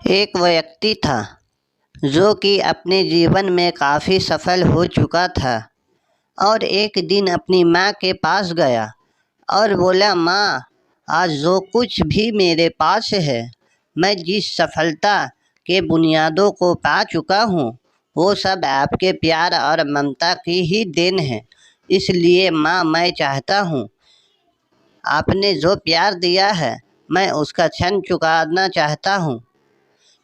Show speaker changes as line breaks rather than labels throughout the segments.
एक व्यक्ति था जो कि अपने जीवन में काफ़ी सफल हो चुका था और एक दिन अपनी माँ के पास गया और बोला, माँ, आज जो कुछ भी मेरे पास है, मैं जिस सफलता के बुनियादों को पा चुका हूँ, वो सब आपके प्यार और ममता की ही देन है। इसलिए माँ, मैं चाहता हूँ आपने जो प्यार दिया है, मैं उसका क्षण चुकाना चाहता हूँ।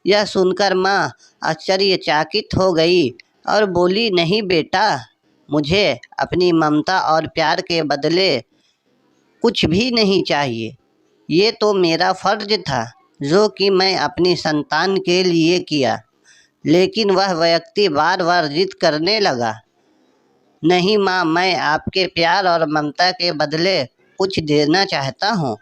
यह सुनकर माँ आश्चर्यचकित हो गई और बोली, नहीं बेटा, मुझे अपनी ममता और प्यार के बदले कुछ भी नहीं चाहिए। ये तो मेरा फ़र्ज था जो कि मैं अपनी संतान के लिए किया। लेकिन वह व्यक्ति बार बार जिद करने लगा, नहीं माँ, मैं आपके प्यार और ममता के बदले कुछ देना चाहता हूँ।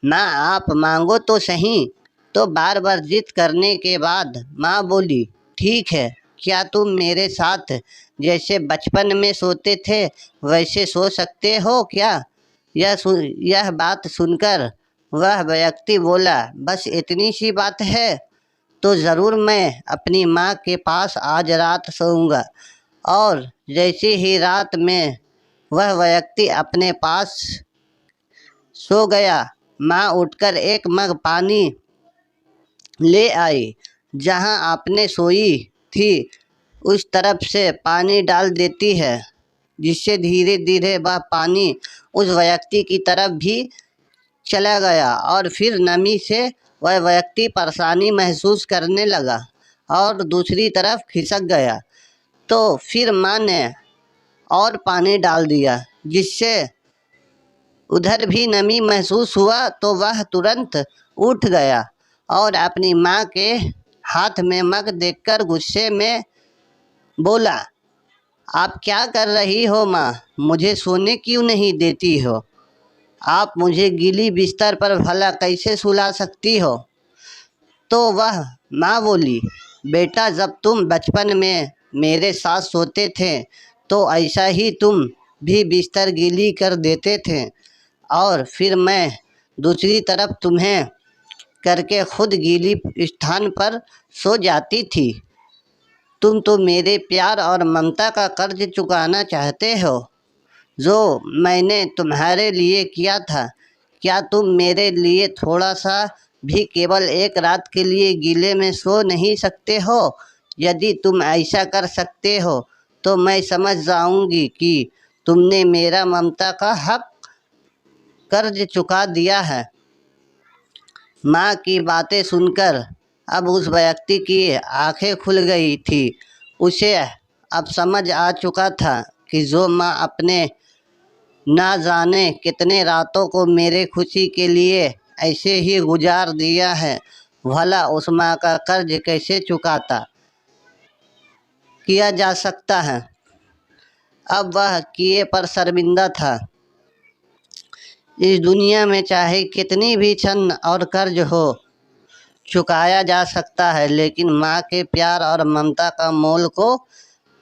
माँ, आप मांगो तो सही। तो बार बार जिद करने के बाद माँ बोली, ठीक है, क्या तुम मेरे साथ जैसे बचपन में सोते थे वैसे सो सकते हो क्या? यह बात सुनकर वह व्यक्ति बोला, बस इतनी सी बात है तो ज़रूर मैं अपनी माँ के पास आज रात सोऊंगा। और जैसे ही रात में वह व्यक्ति अपने पास सो गया, माँ उठकर एक मग पानी ले आई। जहाँ आपने सोई थी उस तरफ से पानी डाल देती है, जिससे धीरे धीरे वह पानी उस व्यक्ति की तरफ भी चला गया और फिर नमी से वह व्यक्ति परेशानी महसूस करने लगा और दूसरी तरफ खिसक गया। तो फिर माँ ने और पानी डाल दिया, जिससे उधर भी नमी महसूस हुआ। तो वह तुरंत उठ गया और अपनी माँ के हाथ में मग देखकर गुस्से में बोला, आप क्या कर रही हो माँ? मुझे सोने क्यों नहीं देती हो? आप मुझे गीली बिस्तर पर भला कैसे सुला सकती हो? तो वह माँ बोली, बेटा, जब तुम बचपन में मेरे साथ सोते थे तो ऐसा ही तुम भी बिस्तर गीली कर देते थे और फिर मैं दूसरी तरफ तुम्हें करके खुद गीली स्थान पर सो जाती थी। तुम तो मेरे प्यार और ममता का कर्ज चुकाना चाहते हो जो मैंने तुम्हारे लिए किया था। क्या तुम मेरे लिए थोड़ा सा भी केवल एक रात के लिए गीले में सो नहीं सकते हो? यदि तुम ऐसा कर सकते हो तो मैं समझ जाऊंगी कि तुमने मेरा ममता का हक कर्ज चुका दिया है। माँ की बातें सुनकर अब उस व्यक्ति की आंखें खुल गई थी। उसे अब समझ आ चुका था कि जो माँ अपने ना जाने कितने रातों को मेरे खुशी के लिए ऐसे ही गुजार दिया है, भला उस माँ का कर्ज कैसे चुकाता किया जा सकता है। अब वह किए पर शर्मिंदा था। इस दुनिया में चाहे कितनी भी छन और कर्ज हो, चुकाया जा सकता है, लेकिन माँ के प्यार और ममता का मोल को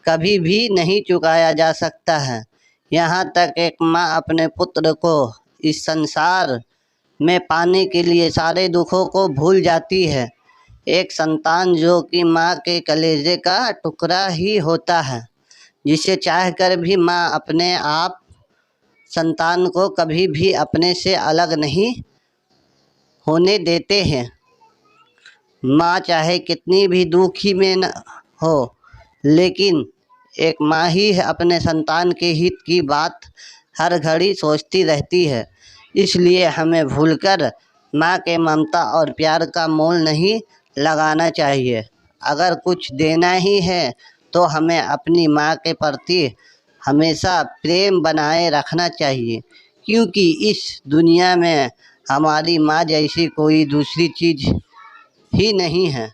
कभी भी नहीं चुकाया जा सकता है। यहाँ तक एक माँ अपने पुत्र को इस संसार में पाने के लिए सारे दुखों को भूल जाती है। एक संतान जो कि माँ के कलेजे का टुकड़ा ही होता है, जिसे चाहकर भी माँ अपने आप संतान को कभी भी अपने से अलग नहीं होने देते हैं। माँ चाहे कितनी भी दुखी में न हो, लेकिन एक माँ ही अपने संतान के हित की बात हर घड़ी सोचती रहती है। इसलिए हमें भूलकर माँ के ममता और प्यार का मोल नहीं लगाना चाहिए। अगर कुछ देना ही है तो हमें अपनी माँ के प्रति हमेशा प्रेम बनाए रखना चाहिए, क्योंकि इस दुनिया में हमारी माँ जैसी कोई दूसरी चीज़ ही नहीं है।